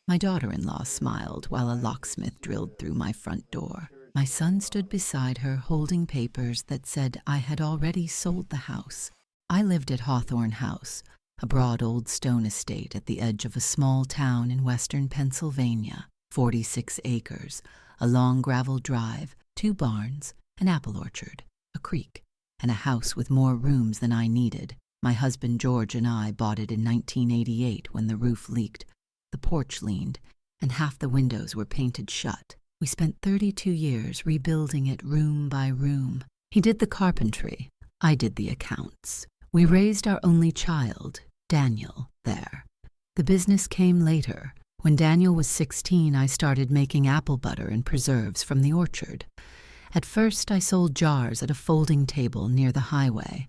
My daughter-in-law smiled while a locksmith drilled through my front door. My son stood beside her holding papers that said I had already sold the house. I lived at Hawthorne House, a broad old stone estate at the edge of a small town in western Pennsylvania, 46 acres, a long gravel drive, 2 barns, an apple orchard, a creek, and a house with more rooms than I needed. My husband George and I bought it in 1988 when the roof leaked, the porch leaned, and half the windows were painted shut. We spent 32 years rebuilding it room by room. He did the carpentry, I did the accounts. We raised our only child, Daniel, there. The business came later. When Daniel was 16, I started making apple butter and preserves from the orchard. At first, I sold jars at a folding table near the highway.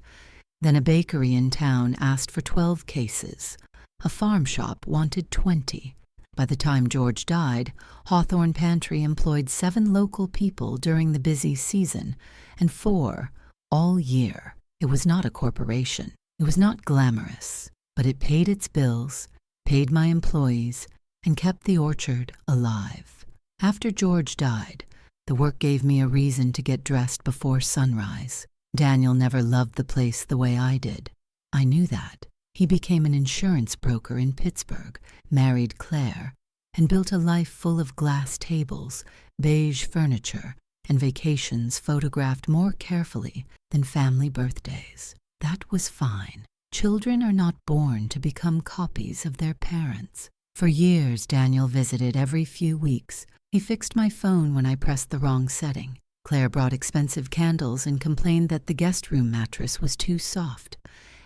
Then a bakery in town asked for 12 cases. A farm shop wanted 20. By the time George died, Hawthorne Pantry employed 7 local people during the busy season, and 4 all year. It was not a corporation. It was not glamorous, but it paid its bills, paid my employees, and kept the orchard alive. After George died, the work gave me a reason to get dressed before sunrise. Daniel never loved the place the way I did. I knew that. He became an insurance broker in Pittsburgh, married Claire, and built a life full of glass tables, beige furniture, and vacations photographed more carefully than family birthdays. That was fine. Children are not born to become copies of their parents. For years, Daniel visited every few weeks. He fixed my phone when I pressed the wrong setting. Claire brought expensive candles and complained that the guest room mattress was too soft.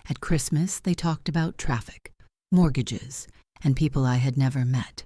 At Christmas, they talked about traffic, mortgages, and people I had never met.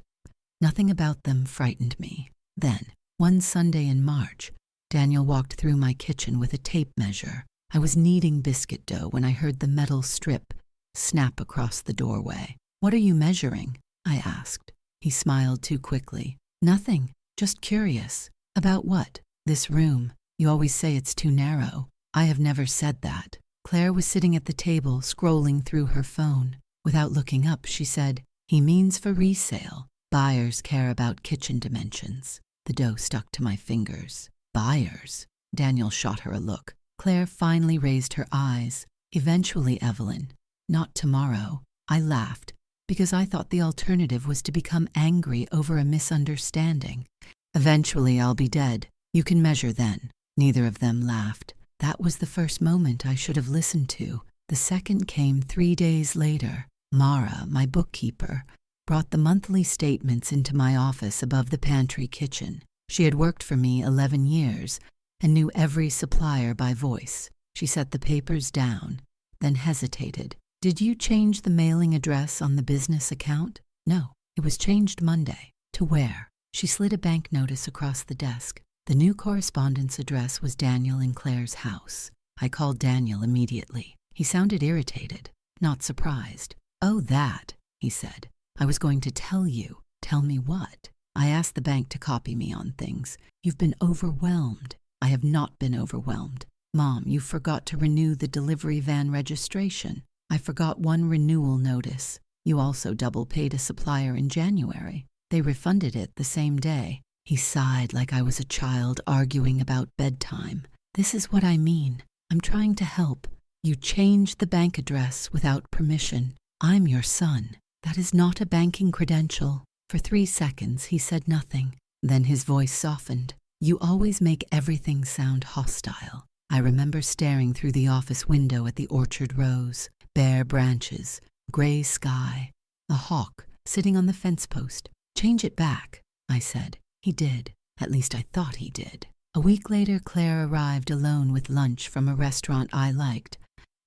Nothing about them frightened me. Then, one Sunday in March, Daniel walked through my kitchen with a tape measure. I was kneading biscuit dough when I heard the metal strip snap across the doorway. "What are you measuring?" I asked. He smiled too quickly. "Nothing, just curious." "About what?" "This room. You always say it's too narrow." "I have never said that." Claire was sitting at the table, scrolling through her phone. Without looking up, she said, "He means for resale. Buyers care about kitchen dimensions." The dough stuck to my fingers. "Buyers?" Daniel shot her a look. Claire finally raised her eyes. "Eventually, Evelyn. Not tomorrow." I laughed, because I thought the alternative was to become angry over a misunderstanding. "Eventually, I'll be dead. You can measure then." Neither of them laughed. That was the first moment I should have listened to. The second came 3 days later. Mara, my bookkeeper, brought the monthly statements into my office above the pantry kitchen. She had worked for me 11 years and knew every supplier by voice. She set the papers down, then hesitated. "Did you change the mailing address on the business account?" "No, it was changed Monday." "To where?" She slid a bank notice across the desk. The new correspondence address was Daniel and Claire's house. I called Daniel immediately. He sounded irritated, not surprised. "Oh, that," he said. "I was going to tell you." "Tell me what?" "I asked the bank to copy me on things. You've been overwhelmed." "I have not been overwhelmed." "Mom, you forgot to renew the delivery van registration." "I forgot one renewal notice." "You also double paid a supplier in January. They refunded it the same day." He sighed like I was a child arguing about bedtime. "This is what I mean. I'm trying to help. You changed the bank address without permission. I'm your son. That is not a banking credential." For 3 seconds, he said nothing. Then his voice softened. "You always make everything sound hostile." I remember staring through the office window at the orchard rows, bare branches, gray sky, a hawk sitting on the fence post. "Change it back," I said. He did. At least I thought he did. A week later, Claire arrived alone with lunch from a restaurant I liked.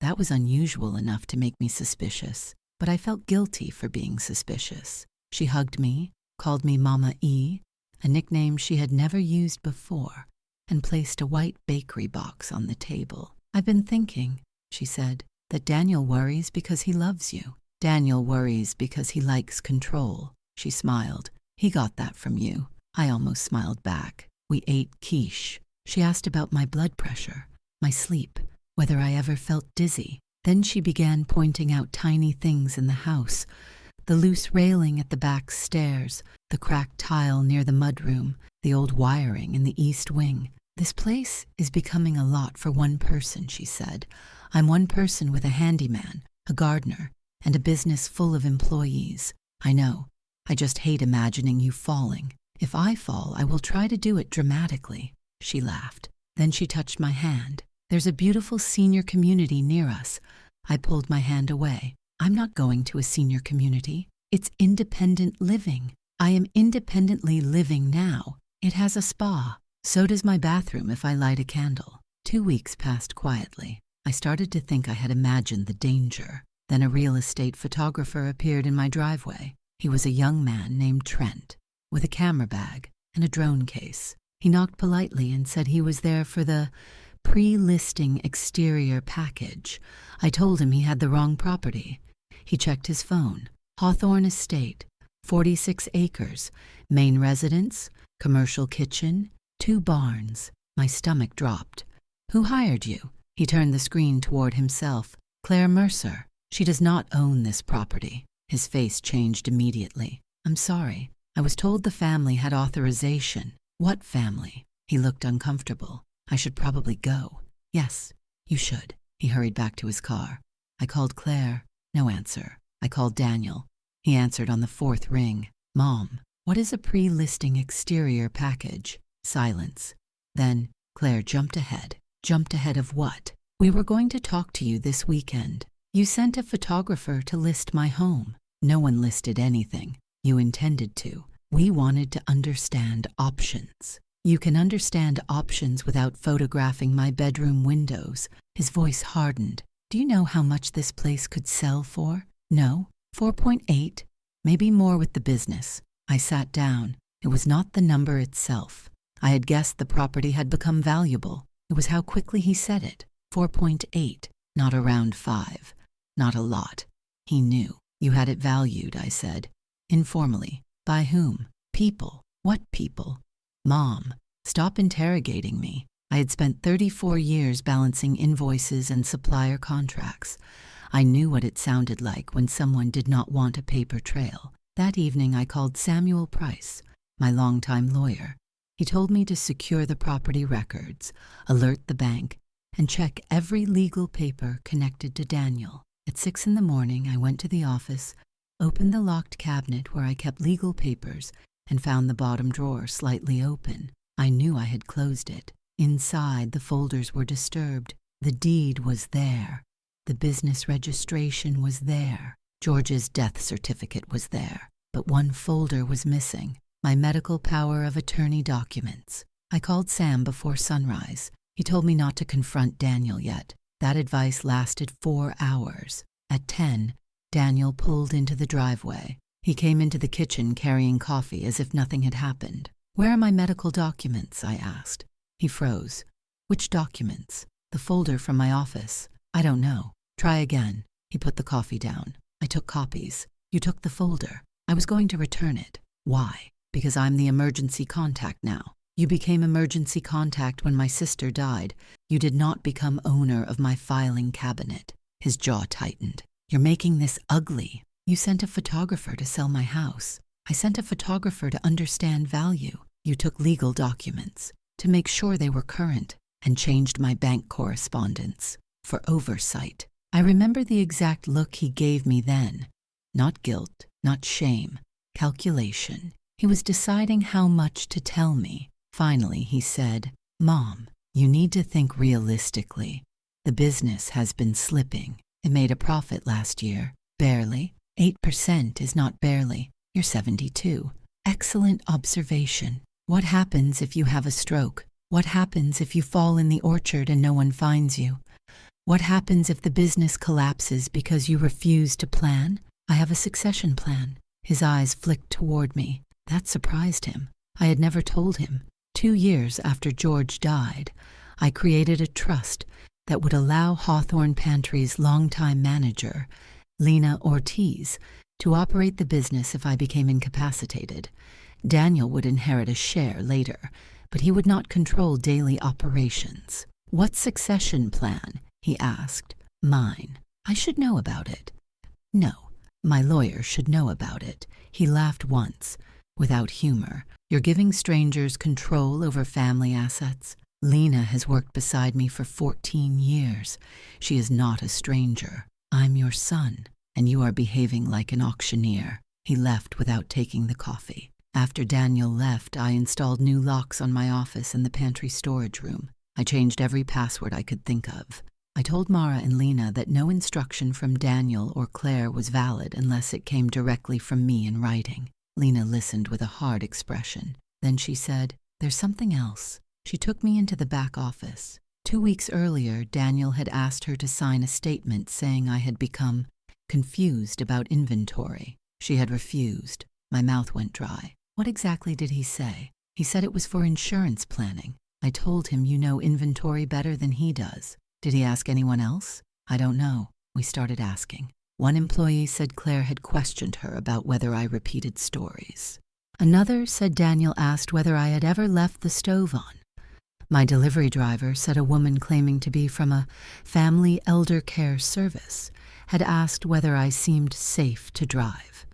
That was unusual enough to make me suspicious, but I felt guilty for being suspicious. She hugged me, called me Mama E, a nickname she had never used before, and placed a white bakery box on the table. "I've been thinking," she said, "that Daniel worries because he loves you. Daniel worries because he likes control." She smiled. "He got that from you." I almost smiled back. We ate quiche. She asked about my blood pressure, my sleep, whether I ever felt dizzy. Then she began pointing out tiny things in the house, The loose railing at the back stairs, the cracked tile near the mudroom, the old wiring in the east wing. This place is becoming a lot for one person, she said. I'm one person with a handyman, a gardener, and a business full of employees. I know. I just hate imagining you falling. If I fall, I will try to do it dramatically. She laughed. Then she touched my hand. There's a beautiful senior community near us. I pulled my hand away. I'm not going to a senior community. It's independent living. I am independently living now. It has a spa. So does my bathroom if I light a candle. 2 weeks passed quietly. I started to think I had imagined the danger. Then a real estate photographer appeared in my driveway. He was a young man named Trent, with a camera bag and a drone case. He knocked politely and said he was there for the pre-listing exterior package. I told him he had the wrong property. He checked his phone. Hawthorne Estate, 46 acres, main residence, commercial kitchen, 2 barns. My stomach dropped. Who hired you? He turned the screen toward himself. Claire Mercer. She does not own this property. His face changed immediately. I'm sorry. I was told the family had authorization. What family? He looked uncomfortable. I should probably go. Yes, you should. He hurried back to his car. I called Claire. No answer. I called Daniel. He answered on the 4th ring. Mom, what is a pre-listing exterior package? Silence. Then Claire jumped ahead. Jumped ahead of what? We were going to talk to you this weekend. You sent a photographer to list my home. No one listed anything. You intended to. We wanted to understand options. You can understand options without photographing my bedroom windows. His voice hardened. Do you know how much this place could sell for? No. 4.8. Maybe more with the business. I sat down. It was not the number itself. I had guessed the property had become valuable. It was how quickly he said it. 4.8. Not around 5. Not a lot. He knew. You had it valued, I said. Informally. By whom? People. What people? Mom, stop interrogating me. I had spent 34 years balancing invoices and supplier contracts. I knew what it sounded like when someone did not want a paper trail. That evening I called Samuel Price, my longtime lawyer. He told me to secure the property records, alert the bank, and check every legal paper connected to Daniel. At 6 in the morning, I went to the office, opened the locked cabinet where I kept legal papers, and found the bottom drawer slightly open. I knew I had closed it. Inside, the folders were disturbed. The deed was there. The business registration was there. George's death certificate was there. But one folder was missing. My medical power of attorney documents. I called Sam before sunrise. He told me not to confront Daniel yet. That advice lasted 4 hours. At 10, Daniel pulled into the driveway. He came into the kitchen carrying coffee as if nothing had happened. Where are my medical documents? I asked. He froze. Which documents? The folder from my office. I don't know. Try again. He put the coffee down. I took copies. You took the folder. I was going to return it. Why? Because I'm the emergency contact now. You became emergency contact when my sister died. You did not become owner of my filing cabinet. His jaw tightened. You're making this ugly. You sent a photographer to sell my house. I sent a photographer to understand value. You took legal documents to make sure they were current and changed my bank correspondence for oversight. I remember the exact look he gave me then. Not guilt, not shame, calculation. He was deciding how much to tell me. Finally, he said, Mom, you need to think realistically. The business has been slipping. It made a profit last year. Barely. 8% is not barely. You're 72. Excellent observation. What happens if you have a stroke? What happens if you fall in the orchard and no one finds you? What happens if the business collapses because you refuse to plan? I have a succession plan. His eyes flicked toward me. That surprised him. I had never told him. 2 years after George died, I created a trust that would allow Hawthorne Pantry's longtime manager, Lena Ortiz, to operate the business if I became incapacitated. Daniel would inherit a share later, but he would not control daily operations. What succession plan? He asked. Mine. I should know about it. No, My lawyer should know about it. He laughed once, without humor. You're giving strangers control over family assets? Lena has worked beside me for 14 years. She is not a stranger. I'm your son, and you are behaving like an auctioneer. He left without taking the coffee. After Daniel left, I installed new locks on my office and the pantry storage room. I changed every password I could think of. I told Mara and Lena that no instruction from Daniel or Claire was valid unless it came directly from me in writing. Lena listened with a hard expression. Then she said, "There's something else." She took me into the back office. 2 weeks earlier, Daniel had asked her to sign a statement saying I had become confused about inventory. She had refused. My mouth went dry. What exactly did he say? He said it was for insurance planning. I told him you know inventory better than he does. Did he ask anyone else? I don't know. We started asking. One employee said Claire had questioned her about whether I repeated stories. Another said Daniel asked whether I had ever left the stove on. My delivery driver said a woman claiming to be from a family elder care service had asked whether I seemed safe to drive.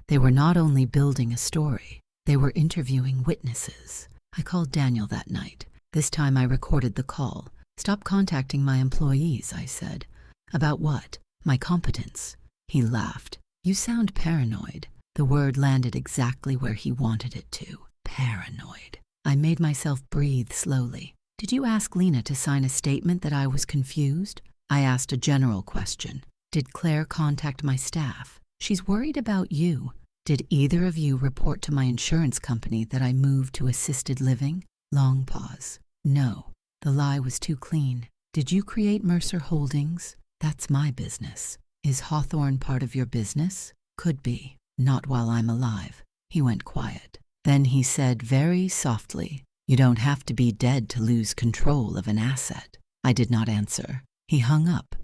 They were not only building a story, they were interviewing witnesses. I called Daniel that night. This time I recorded the call. "Stop contacting my employees," I said. "About what?" "My competence." He laughed. "You sound paranoid." The word landed exactly where he wanted it to. Paranoid. I made myself breathe slowly. "Did you ask Lena to sign a statement that I was confused?" I asked a general question. "Did Claire contact my staff?" "She's worried about you." "Did either of you report to my insurance company that I moved to assisted living?" Long pause. "No." The lie was too clean. "Did you create Mercer Holdings?" "That's my business." "Is Hawthorne part of your business?" "Could be. Not while I'm alive." He went quiet. Then he said very softly, "You don't have to be dead to lose control of an asset." I did not answer. He hung up.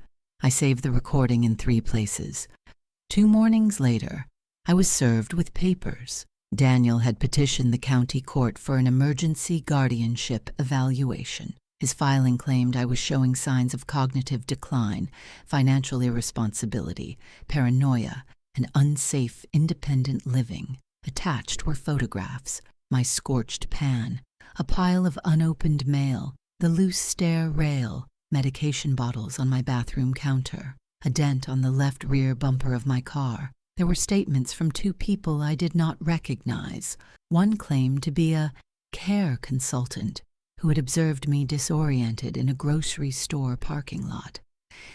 I saved the recording in 3 places. 2 mornings later, I was served with papers. Daniel had petitioned the county court for an emergency guardianship evaluation. His filing claimed I was showing signs of cognitive decline, financial irresponsibility, paranoia, and unsafe independent living. Attached were photographs, my scorched pan, a pile of unopened mail, the loose stair rail, medication bottles on my bathroom counter, a dent on the left rear bumper of my car. There were statements from 2 people I did not recognize. One claimed to be a care consultant who had observed me disoriented in a grocery store parking lot.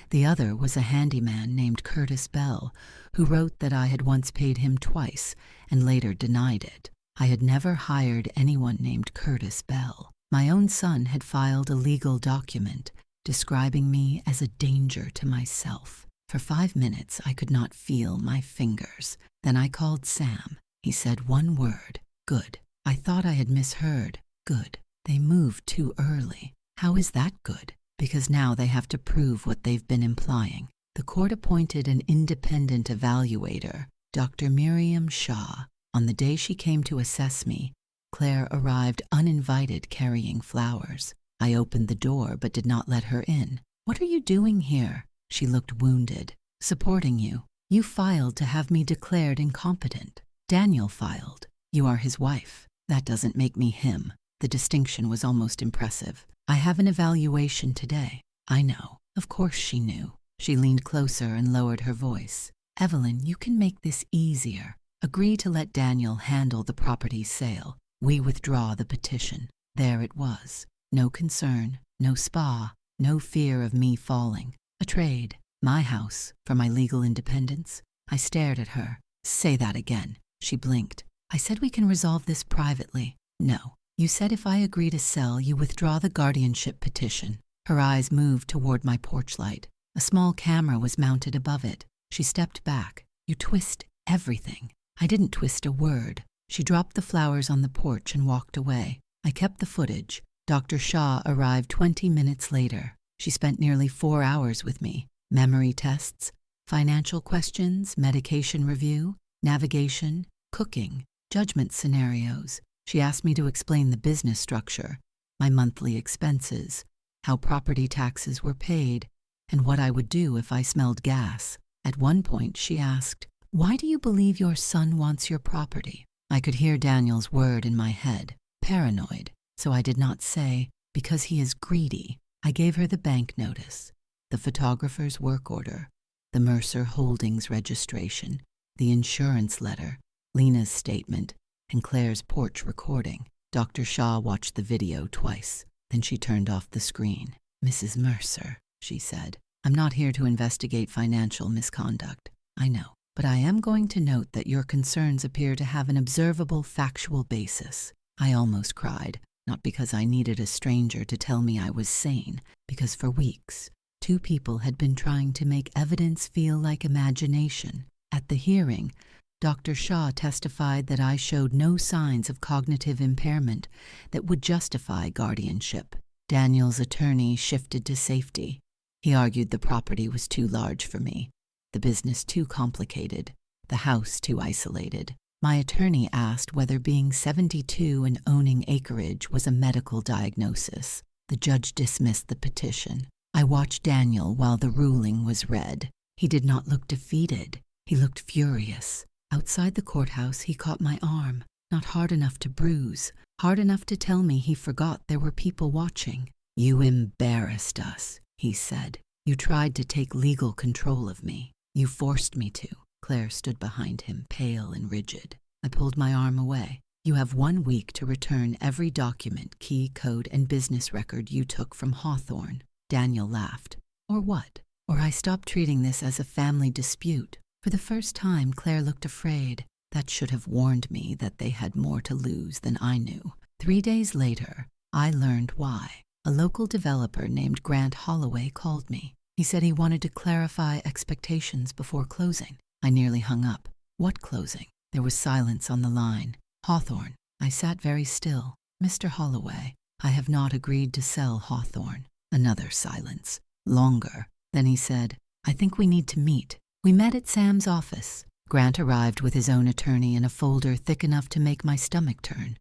The other was a handyman named Curtis Bell, who wrote that I had once paid him twice and later denied it. I had never hired anyone named Curtis Bell. My own son had filed a legal document describing me as a danger to myself. For 5 minutes, I could not feel my fingers. Then I called Sam. He said 1 word, "Good." I thought I had misheard. Good. They moved too early. How is that good? Because now they have to prove what they've been implying. The court appointed an independent evaluator, Dr. Miriam Shaw. On the day she came to assess me, Claire arrived uninvited carrying flowers. I opened the door but did not let her in. "What are you doing here?" She looked wounded. "Supporting you. You filed to have me declared incompetent. Daniel filed. You are his wife. That doesn't make me him." The distinction was almost impressive. "I have an evaluation today." I know. Of course she knew. She leaned closer and lowered her voice. "Evelyn, you can make this easier. Agree to let Daniel handle the property sale. We withdraw the petition." There it was. No concern, no spa, no fear of me falling. A trade. My house for my legal independence. I stared at her. "Say that again." She blinked. "I said we can resolve this privately." "No. You said if I agree to sell, you withdraw the guardianship petition." Her eyes moved toward my porch light. A small camera was mounted above it. She stepped back. "You twist everything." I didn't twist a word. She dropped the flowers on the porch and walked away. I kept the footage. Dr. Shaw arrived 20 minutes later. She spent nearly 4 hours with me. Memory tests, financial questions, medication review, navigation, cooking, judgment scenarios. She asked me to explain the business structure, my monthly expenses, how property taxes were paid, and what I would do if I smelled gas. At one point, she asked, Why do you believe your son wants your property? I could hear Daniel's word in my head, paranoid, so I did not say, because he is greedy. I gave her the bank notice, the photographer's work order, the Mercer Holdings registration, the insurance letter, Lena's statement, and Claire's porch recording. Dr. Shaw watched the video twice. Then she turned off the screen. "Mrs. Mercer," she said, "I'm not here to investigate financial misconduct. I know. But I am going to note that your concerns appear to have an observable factual basis." I almost cried, not because I needed a stranger to tell me I was sane, because for weeks, two people had been trying to make evidence feel like imagination. At the hearing, Dr. Shaw testified that I showed no signs of cognitive impairment that would justify guardianship. Daniel's attorney shifted to safety. He argued the property was too large for me, the business too complicated, the house too isolated. My attorney asked whether being 72 and owning acreage was a medical diagnosis. The judge dismissed the petition. I watched Daniel while the ruling was read. He did not look defeated. He looked furious. Outside the courthouse, he caught my arm, not hard enough to bruise, hard enough to tell me he forgot there were people watching. "You embarrassed us," he said. "You tried to take legal control of me. You forced me to." Claire stood behind him, pale and rigid. I pulled my arm away. "You have 1 week to return every document, key, code, and business record you took from Hawthorne." Daniel laughed. "Or what? Or I stopped treating this as a family dispute." For the first time, Claire looked afraid. That should have warned me that they had more to lose than I knew. 3 days later, I learned why. A local developer named Grant Holloway called me. He said he wanted to clarify expectations before closing. I nearly hung up. "What closing?" There was silence on the line. "Hawthorne." I sat very still. "Mr. Holloway, I have not agreed to sell Hawthorne." Another silence. Longer. Then he said, "I think we need to meet." We met at Sam's office. Grant arrived with his own attorney in a folder thick enough to make my stomach turn.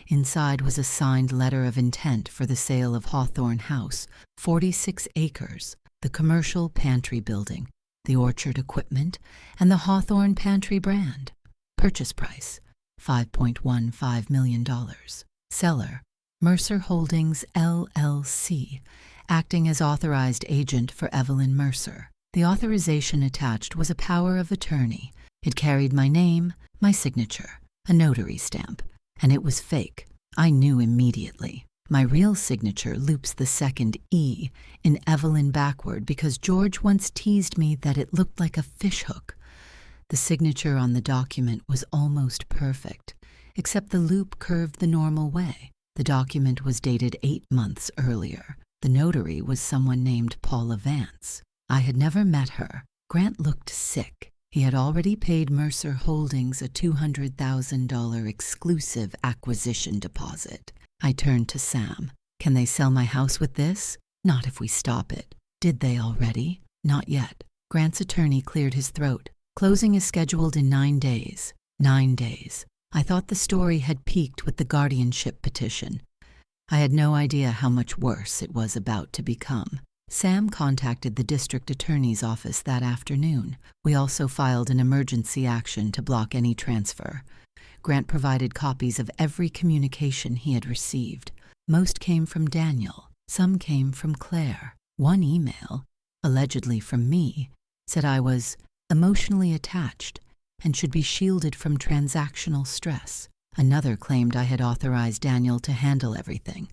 Inside was a signed letter of intent for the sale of Hawthorne House, 46 acres, the commercial pantry building, the orchard equipment, and the Hawthorne Pantry brand. Purchase price, $5.15 million. Seller, Mercer Holdings, LLC, acting as authorized agent for Evelyn Mercer. The authorization attached was a power of attorney. It carried my name, my signature, a notary stamp, and it was fake. I knew immediately. My real signature loops the second E in Evelyn backward because George once teased me that it looked like a fishhook. The signature on the document was almost perfect, except the loop curved the normal way. The document was dated 8 months earlier. The notary was someone named Paula Vance. I had never met her. Grant looked sick. He had already paid Mercer Holdings a $200,000 exclusive acquisition deposit. I turned to Sam. "Can they sell my house with this?" "Not if we stop it." "Did they already?" "Not yet." Grant's attorney cleared his throat. "Closing is scheduled in 9 days." 9 days. I thought the story had peaked with the guardianship petition. I had no idea how much worse it was about to become. Sam contacted the district attorney's office that afternoon. We also filed an emergency action to block any transfer. Grant provided copies of every communication he had received. Most came from Daniel. Some came from Claire. One email, allegedly from me, said I was emotionally attached and should be shielded from transactional stress. Another claimed I had authorized Daniel to handle everything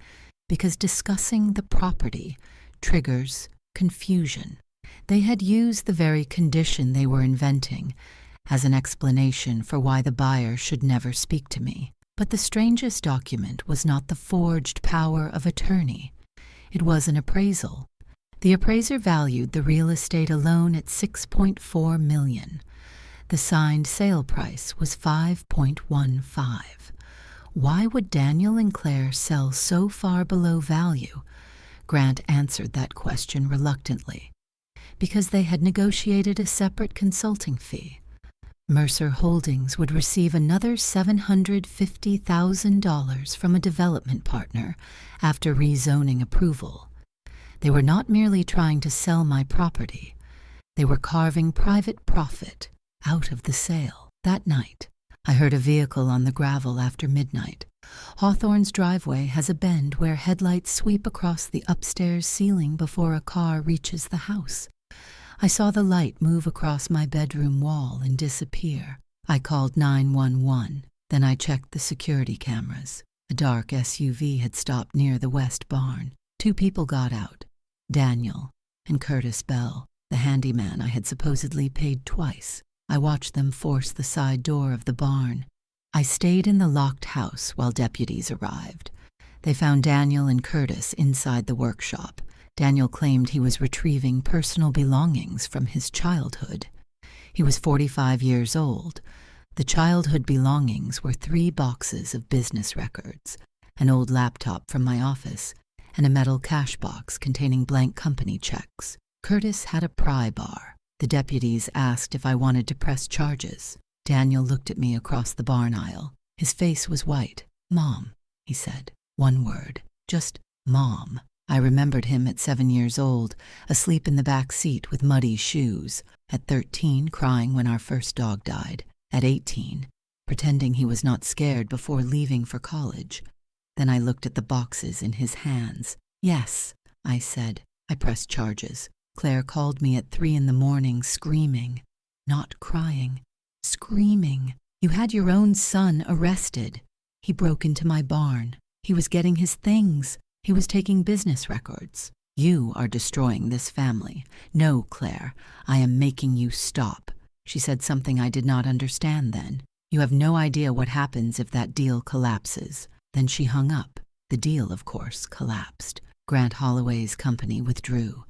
because discussing the property triggers confusion. They had used the very condition they were inventing as an explanation for why the buyer should never speak to me. But the strangest document was not the forged power of attorney. It was an appraisal. The appraiser valued the real estate alone at $6.4 million. The signed sale price was $5.15. Why would Daniel and Claire sell so far below value? Grant answered that question reluctantly. Because they had negotiated a separate consulting fee. Mercer Holdings would receive another $750,000 from a development partner after rezoning approval. They were not merely trying to sell my property. They were carving private profit out of the sale. That night, I heard a vehicle on the gravel after midnight. Hawthorne's driveway has a bend where headlights sweep across the upstairs ceiling before a car reaches the house. I saw the light move across my bedroom wall and disappear. I called 911. Then I checked the security cameras. A dark SUV had stopped near the west barn. 2 people got out, Daniel and Curtis Bell, the handyman I had supposedly paid twice. I watched them force the side door of the barn. I stayed in the locked house while deputies arrived. They found Daniel and Curtis inside the workshop. Daniel claimed he was retrieving personal belongings from his childhood. He was 45 years old. The childhood belongings were 3 boxes of business records, an old laptop from my office, and a metal cash box containing blank company checks. Curtis had a pry bar. The deputies asked if I wanted to press charges. Daniel looked at me across the barn aisle. His face was white. "Mom," he said. 1 word. Just Mom. I remembered him at 7 years old, asleep in the back seat with muddy shoes. At 13, crying when our first dog died. At 18, pretending he was not scared before leaving for college. Then I looked at the boxes in his hands. "Yes," I said. I pressed charges. Claire called me at 3 in the morning, screaming. Not crying. Screaming. "You had your own son arrested. He broke into my barn. He was getting his things. He was taking business records. You are destroying this family. No, Claire, I am making you stop." She said something I did not understand then. "You have no idea what happens if that deal collapses." Then she hung up. The deal, of course, collapsed. Grant Holloway's company withdrew.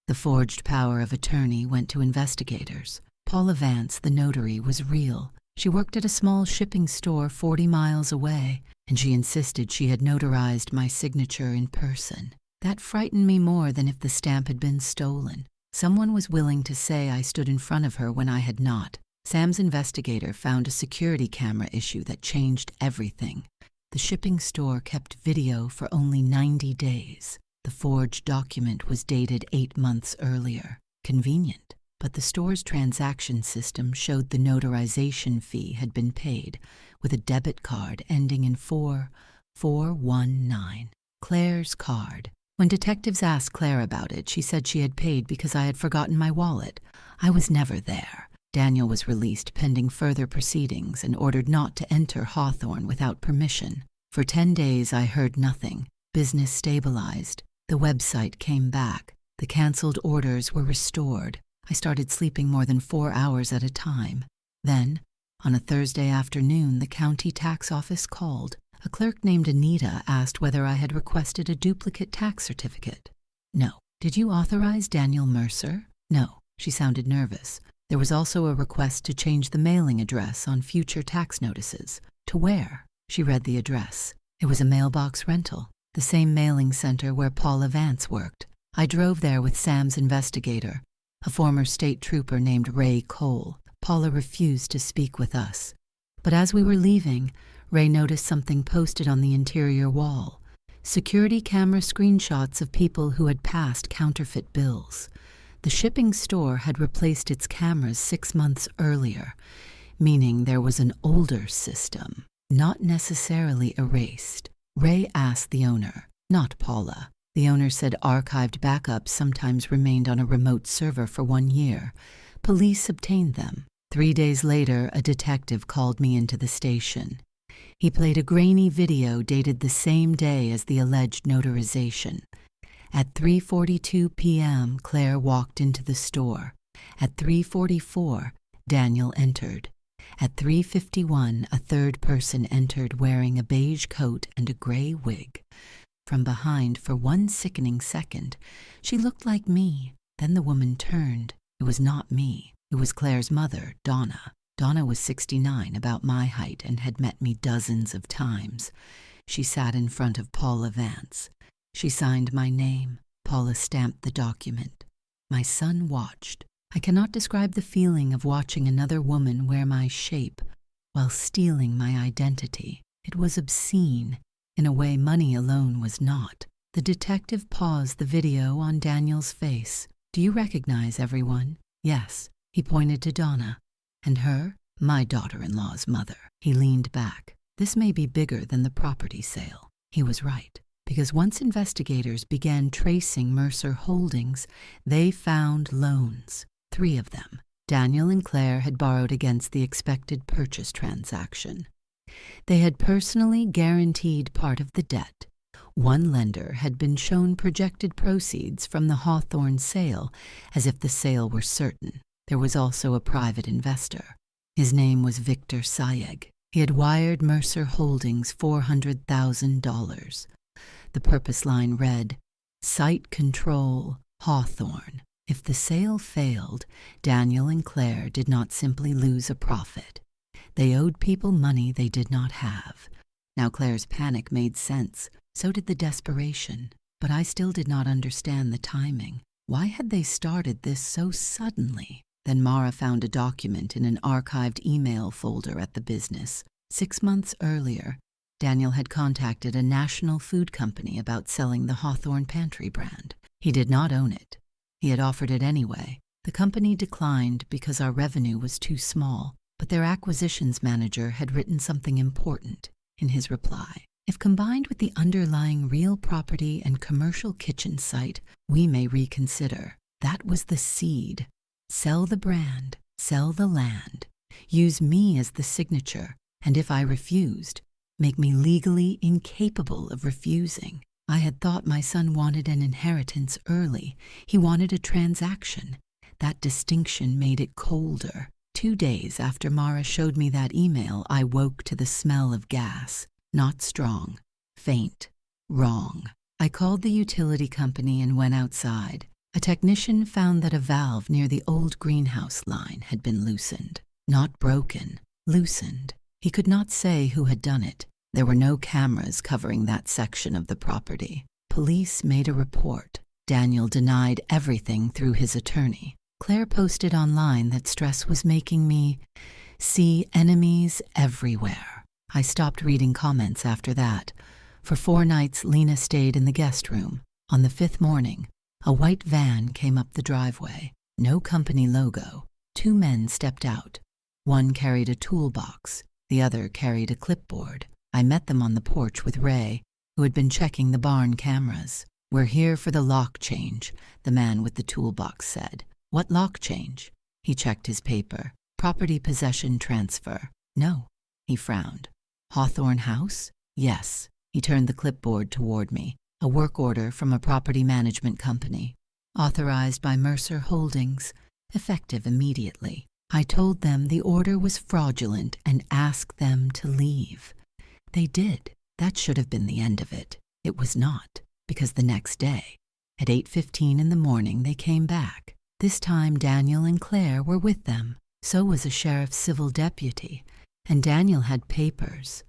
The forged power of attorney went to investigators. Paula Vance, the notary, was real. She worked at a small shipping store 40 miles away, and she insisted she had notarized my signature in person. That frightened me more than if the stamp had been stolen. Someone was willing to say I stood in front of her when I had not. Sam's investigator found a security camera issue that changed everything. The shipping store kept video for only 90 days. The forged document was dated 8 months earlier. Convenient. But the store's transaction system showed the notarization fee had been paid, with a debit card ending in 4419. Claire's card. When detectives asked Claire about it, she said she had paid because I had forgotten my wallet. I was never there. Daniel was released pending further proceedings and ordered not to enter Hawthorne without permission. For 10 days I heard nothing. Business stabilized. The website came back. The canceled orders were restored. I started sleeping more than 4 hours at a time. Then, on a Thursday afternoon, the county tax office called. A clerk named Anita asked whether I had requested a duplicate tax certificate. "No." "Did you authorize Daniel Mercer?" "No." She sounded nervous. There was also a request to change the mailing address on future tax notices. "To where?" She read the address. It was a mailbox rental, the same mailing center where Paula Vance worked. I drove there with Sam's investigator, a former state trooper named Ray Cole. Paula refused to speak with us. But as we were leaving, Ray noticed something posted on the interior wall. Security camera screenshots of people who had passed counterfeit bills. The shipping store had replaced its cameras 6 months earlier, meaning there was an older system, not necessarily erased. Ray asked the owner, not Paula. The owner said archived backups sometimes remained on a remote server for 1 year. Police obtained them. 3 days later, a detective called me into the station. He played a grainy video dated the same day as the alleged notarization. At 3:42 p.m., Claire walked into the store. At 3:44, Daniel entered. At 3:51, a third person entered wearing a beige coat and a gray wig. From behind, for 1 sickening second, she looked like me. Then the woman turned. It was not me. It was Claire's mother, Donna. Donna was 69, about my height, and had met me dozens of times. She sat in front of Paula Vance. She signed my name. Paula stamped the document. My son watched. I cannot describe the feeling of watching another woman wear my shape while stealing my identity. It was obscene, in a way money alone was not. The detective paused the video on Daniel's face. "Do you recognize everyone?" "Yes." He pointed to Donna. And her? My daughter-in-law's mother. He leaned back. This may be bigger than the property sale. He was right, because once investigators began tracing Mercer Holdings, they found loans, 3 of them. Daniel and Claire had borrowed against the expected purchase transaction. They had personally guaranteed part of the debt. One lender had been shown projected proceeds from the Hawthorne sale, as if the sale were certain. There was also a private investor. His name was Victor Sayeg. He had wired Mercer Holdings $400,000. The purpose line read, "Site Control, Hawthorne." If the sale failed, Daniel and Claire did not simply lose a profit. They owed people money they did not have. Now Claire's panic made sense. So did the desperation. But I still did not understand the timing. Why had they started this so suddenly? Then Mara found a document in an archived email folder at the business. 6 months earlier, Daniel had contacted a national food company about selling the Hawthorne Pantry brand. He did not own it. He had offered it anyway. The company declined because our revenue was too small, but their acquisitions manager had written something important in his reply. If combined with the underlying real property and commercial kitchen site, we may reconsider. That was the seed. Sell the brand, sell the land, use me as the signature, and if I refused, make me legally incapable of refusing. I had thought my son wanted an inheritance early. He wanted a transaction. That distinction made it colder. 2 days after Mara showed me that email, I woke to the smell of gas. Not strong, faint, wrong. I called the utility company and went outside. A technician found that a valve near the old greenhouse line had been loosened. Not broken, loosened. He could not say who had done it. There were no cameras covering that section of the property. Police made a report. Daniel denied everything through his attorney. Claire posted online that stress was making me see enemies everywhere. I stopped reading comments after that. For 4 nights, Lena stayed in the guest room. On the 5th morning, a white van came up the driveway. No company logo. 2 men stepped out. One carried a toolbox. The other carried a clipboard. I met them on the porch with Ray, who had been checking the barn cameras. "We're here for the lock change," the man with the toolbox said. "What lock change?" He checked his paper. "Property possession transfer." "No." He frowned. "Hawthorne House?" "Yes." He turned the clipboard toward me. "A work order from a property management company. Authorized by Mercer Holdings. Effective immediately." I told them the order was fraudulent and asked them to leave. They did. That should have been the end of it. It was not, because the next day, at 8:15 in the morning, they came back. This time Daniel and Claire were with them. So was a sheriff's civil deputy, and Daniel had papers.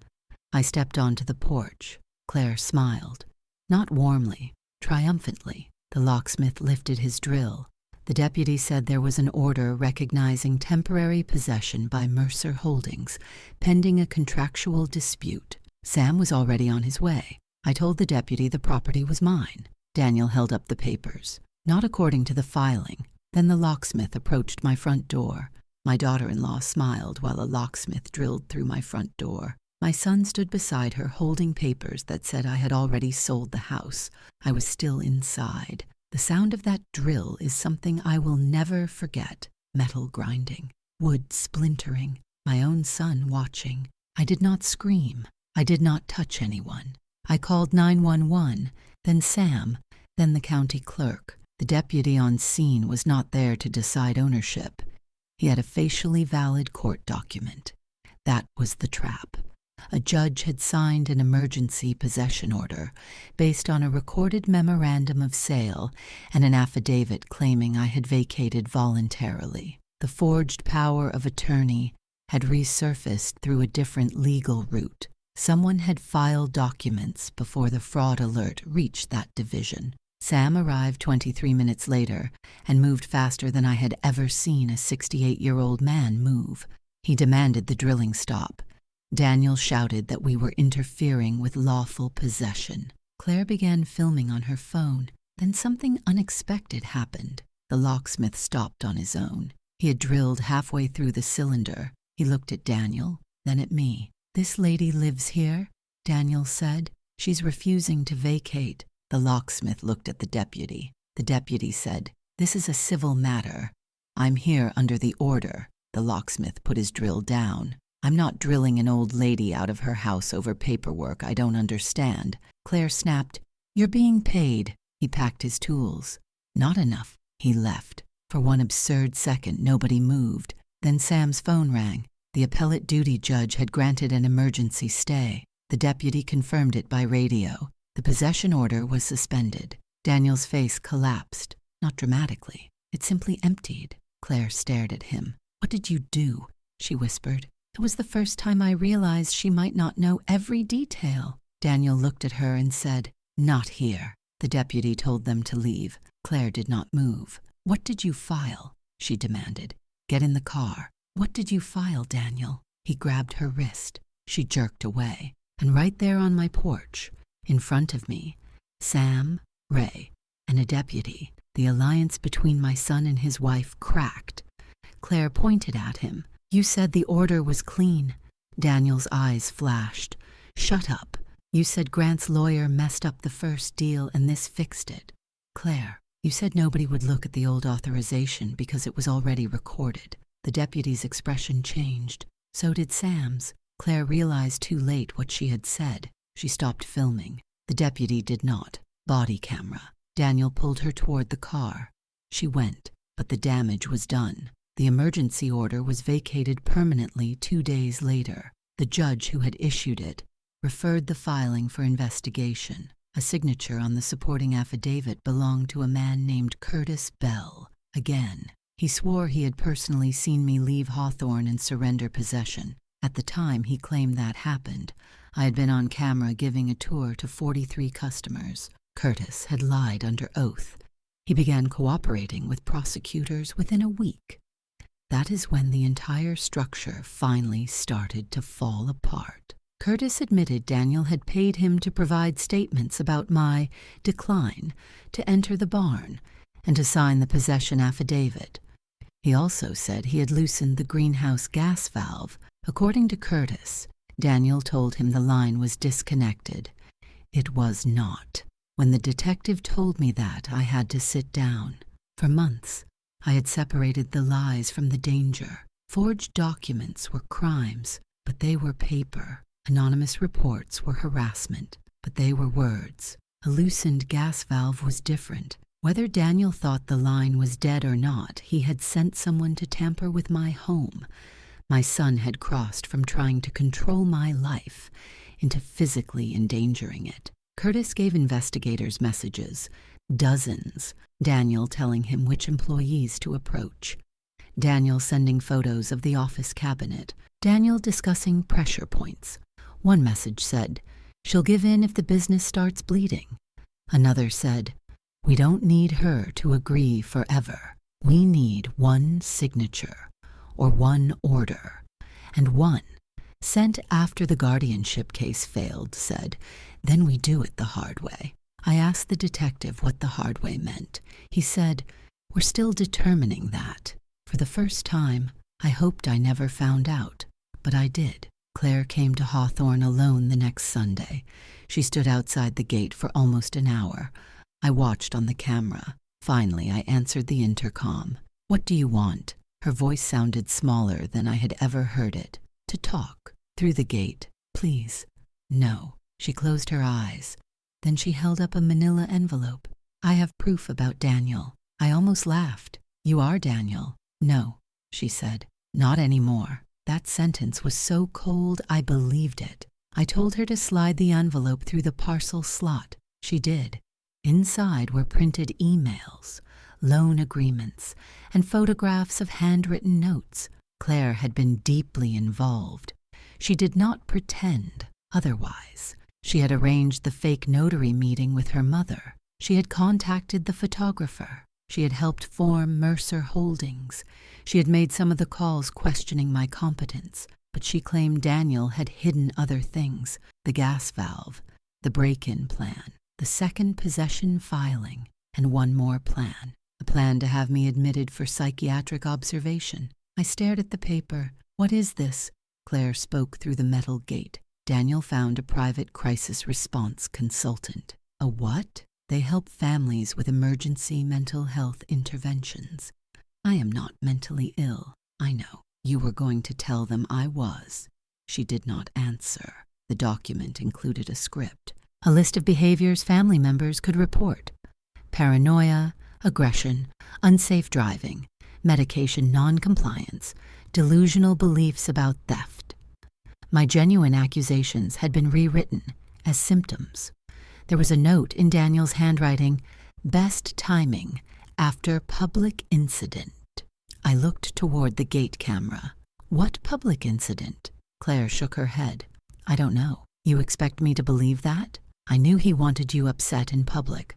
I stepped onto the porch. Claire smiled. Not warmly, triumphantly. The locksmith lifted his drill. The deputy said there was an order recognizing temporary possession by Mercer Holdings, pending a contractual dispute. Sam was already on his way. I told the deputy the property was mine. Daniel held up the papers. "Not according to the filing." Then the locksmith approached my front door. My daughter-in-law smiled while a locksmith drilled through my front door. My son stood beside her holding papers that said I had already sold the house. I was still inside. The sound of that drill is something I will never forget. Metal grinding, wood splintering, my own son watching. I did not scream. I did not touch anyone. I called 911, then Sam, then the county clerk. The deputy on scene was not there to decide ownership. He had a facially valid court document. That was the trap. A judge had signed an emergency possession order based on a recorded memorandum of sale and an affidavit claiming I had vacated voluntarily. The forged power of attorney had resurfaced through a different legal route. Someone had filed documents before the fraud alert reached that division. Sam arrived 23 minutes later and moved faster than I had ever seen a 68-year-old man move. He demanded the drilling stop. Daniel shouted that we were interfering with lawful possession. Claire began filming on her phone. Then something unexpected happened. The locksmith stopped on his own. He had drilled halfway through the cylinder. He looked at Daniel, then at me. "This lady lives here?" Daniel said. "She's refusing to vacate." The locksmith looked at the deputy. The deputy said, "This is a civil matter. I'm here under the order." The locksmith put his drill down. "I'm not drilling an old lady out of her house over paperwork I don't understand." Claire snapped, "You're being paid." He packed his tools. "Not enough." He left. For one absurd second, nobody moved. Then Sam's phone rang. The appellate duty judge had granted an emergency stay. The deputy confirmed it by radio. The possession order was suspended. Daniel's face collapsed. Not dramatically. It simply emptied. Claire stared at him. "What did you do?" she whispered. It was the first time I realized she might not know every detail. Daniel looked at her and said, "Not here." The deputy told them to leave. Claire did not move. "What did you file?" she demanded. "Get in the car." "What did you file, Daniel?" He grabbed her wrist. She jerked away. And right there on my porch, in front of me, Sam, Ray, and a deputy, the alliance between my son and his wife cracked. Claire pointed at him. "You said the order was clean." Daniel's eyes flashed. "Shut up. You said Grant's lawyer messed up the first deal and this fixed it." "Claire, you said nobody would look at the old authorization because it was already recorded." The deputy's expression changed. So did Sam's. Claire realized too late what she had said. She stopped filming. The deputy did not. Body camera. Daniel pulled her toward the car. She went, but the damage was done. The emergency order was vacated permanently 2 days later. The judge who had issued it referred the filing for investigation. A signature on the supporting affidavit belonged to a man named Curtis Bell. Again, he swore he had personally seen me leave Hawthorne and surrender possession. At the time he claimed that happened, I had been on camera giving a tour to 43 customers. Curtis had lied under oath. He began cooperating with prosecutors within a week. That is when the entire structure finally started to fall apart. Curtis admitted Daniel had paid him to provide statements about my decline to enter the barn and to sign the possession affidavit. He also said he had loosened the greenhouse gas valve. According to Curtis, Daniel told him the line was disconnected. It was not. When the detective told me that, I had to sit down. For months, I had separated the lies from the danger. Forged documents were crimes, but they were paper. Anonymous reports were harassment, but they were words. A loosened gas valve was different. Whether Daniel thought the line was dead or not, he had sent someone to tamper with my home. My son had crossed from trying to control my life into physically endangering it. Curtis gave investigators messages, dozens, Daniel telling him which employees to approach. Daniel sending photos of the office cabinet. Daniel discussing pressure points. One message said, "She'll give in if the business starts bleeding." Another said, "We don't need her to agree forever. We need one signature, or one order." And one, sent after the guardianship case failed, said, "Then we do it the hard way." I asked the detective what the hard way meant. He said, "We're still determining that." For the first time, I hoped I never found out, but I did. Claire came to Hawthorne alone the next Sunday. She stood outside the gate for almost an hour. I watched on the camera. Finally, I answered the intercom. "What do you want?" Her voice sounded smaller than I had ever heard it. "To talk." Through the gate. "Please." "No." She closed her eyes. Then she held up a manila envelope. "I have proof about Daniel." I almost laughed. "You are Daniel." "No," she said. "Not anymore." That sentence was so cold I believed it. I told her to slide the envelope through the parcel slot. She did. Inside were printed emails, loan agreements, and photographs of handwritten notes. Claire had been deeply involved. She did not pretend otherwise. She had arranged the fake notary meeting with her mother. She had contacted the photographer. She had helped form Mercer Holdings. She had made some of the calls questioning my competence, but she claimed Daniel had hidden other things: the gas valve, the break-in plan, the second possession filing, and one more plan. a plan to have me admitted for psychiatric observation. I stared at the paper. "What is this?" Claire spoke through the metal gate. "Daniel found a private crisis response consultant." "A what?" "They help families with emergency mental health interventions." "I am not mentally ill." "I know. You were going to tell them I was." She did not answer. The document included a script, a list of behaviors family members could report: paranoia, aggression, unsafe driving, medication non-compliance, delusional beliefs about theft. My genuine accusations had been rewritten as symptoms. There was a note in Daniel's handwriting: "Best timing after public incident." I looked toward the gate camera. "What public incident?" Claire shook her head. "I don't know. You expect me to believe that? I knew he wanted you upset in public.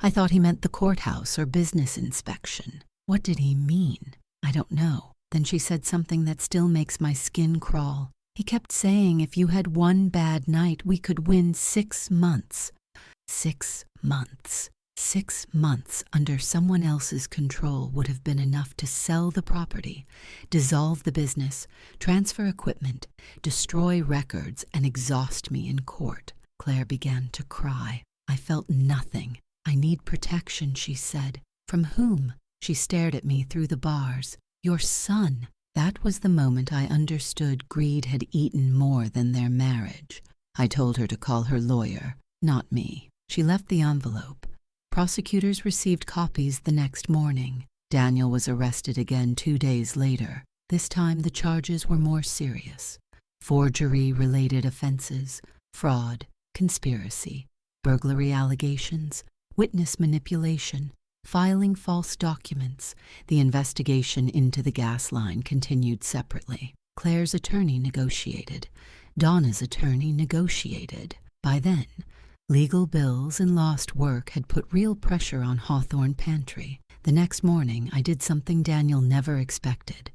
I thought he meant the courthouse or business inspection. What did he mean?" "I don't know." Then she said something that still makes my skin crawl. "He kept saying if you had one bad night, we could win 6 months. 6 months. 6 months under someone else's control would have been enough to sell the property, dissolve the business, transfer equipment, destroy records, and exhaust me in court." Claire began to cry. I felt nothing. "I need protection," she said. "From whom?" She stared at me through the bars. "Your son." That was the moment I understood greed had eaten more than their marriage. I told her to call her lawyer, not me. She left the envelope. Prosecutors received copies the next morning. Daniel was arrested again 2 days later. This time the charges were more serious: forgery-related offenses, fraud, conspiracy, burglary allegations, witness manipulation, filing false documents. The investigation into the gas line continued separately. Claire's attorney negotiated. Donna's attorney negotiated. By then, legal bills and lost work had put real pressure on Hawthorne Pantry. The next morning, I did something Daniel never expected.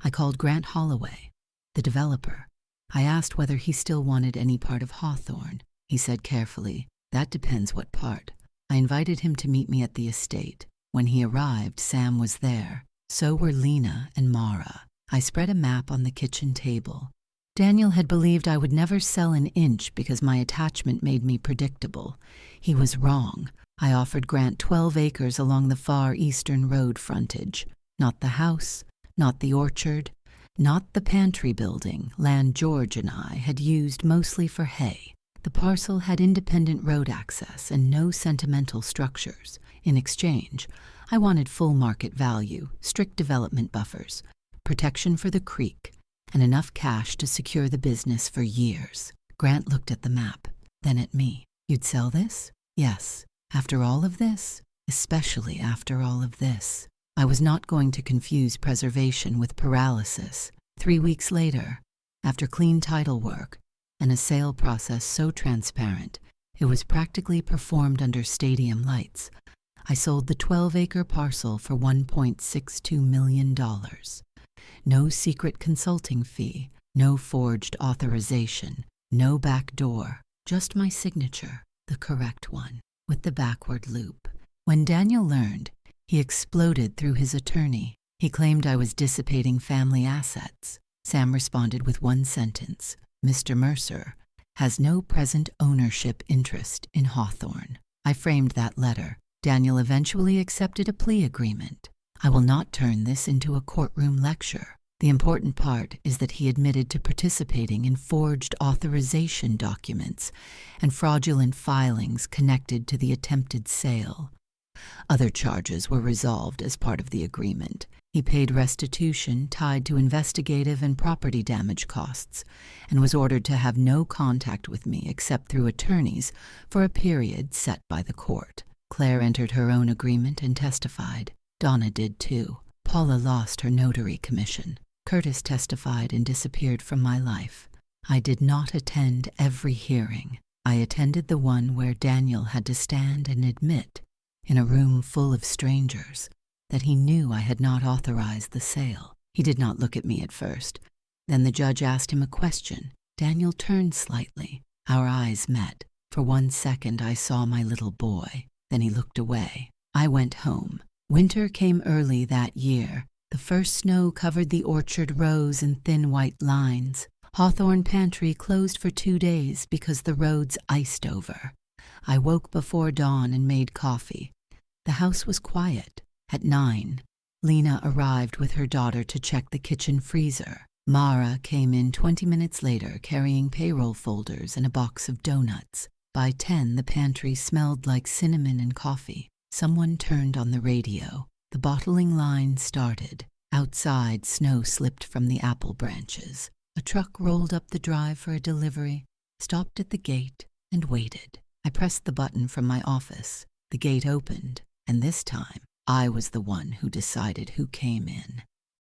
I called Grant Holloway, the developer. I asked whether he still wanted any part of Hawthorne. He said carefully, "That depends what part." I invited him to meet me at the estate. When he arrived, Sam was there. So were Lena and Mara. I spread a map on the kitchen table. Daniel had believed I would never sell an inch because my attachment made me predictable. He was wrong. I offered Grant 12 acres along the far eastern road frontage. Not the house, not the orchard, not the pantry building, land George and I had used mostly for hay. The parcel had independent road access and no sentimental structures. In exchange, I wanted full market value, strict development buffers, protection for the creek, and enough cash to secure the business for years. Grant looked at the map, then at me. "You'd sell this?" "Yes. After all of this?" "Especially after all of this." I was not going to confuse preservation with paralysis. 3 weeks later, after clean title work and a sale process so transparent it was practically performed under stadium lights, I sold the 12-acre parcel for $1.62 million. No secret consulting fee, no forged authorization, no back door, just my signature, the correct one, with the backward loop. When Daniel learned, he exploded through his attorney. He claimed I was dissipating family assets. Sam responded with one sentence: "Mr. Mercer has no present ownership interest in Hawthorne." I framed that letter. Daniel eventually accepted a plea agreement. I will not turn this into a courtroom lecture. The important part is that he admitted to participating in forged authorization documents and fraudulent filings connected to the attempted sale. Other charges were resolved as part of the agreement. He paid restitution tied to investigative and property damage costs and was ordered to have no contact with me except through attorneys for a period set by the court. Claire entered her own agreement and testified. Donna did too. Paula lost her notary commission. Curtis testified and disappeared from my life. I did not attend every hearing. I attended the one where Daniel had to stand and admit, in a room full of strangers, that he knew I had not authorized the sale. He did not look at me at first. Then the judge asked him a question. Daniel turned slightly. Our eyes met. For 1 second I saw my little boy. Then he looked away. I went home. Winter came early that year. The first snow covered the orchard rows in thin white lines. Hawthorne pantry closed for 2 days because the roads iced over. I woke before dawn and made coffee. The house was quiet. At 9, Lena arrived with her daughter to check the kitchen freezer. Mara came in 20 minutes later carrying payroll folders and a box of donuts. By 10, the pantry smelled like cinnamon and coffee. Someone turned on the radio. The bottling line started. Outside, snow slipped from the apple branches. A truck rolled up the drive for a delivery, stopped at the gate, and waited. I pressed the button from my office. The gate opened, and this time, I was the one who decided who came in.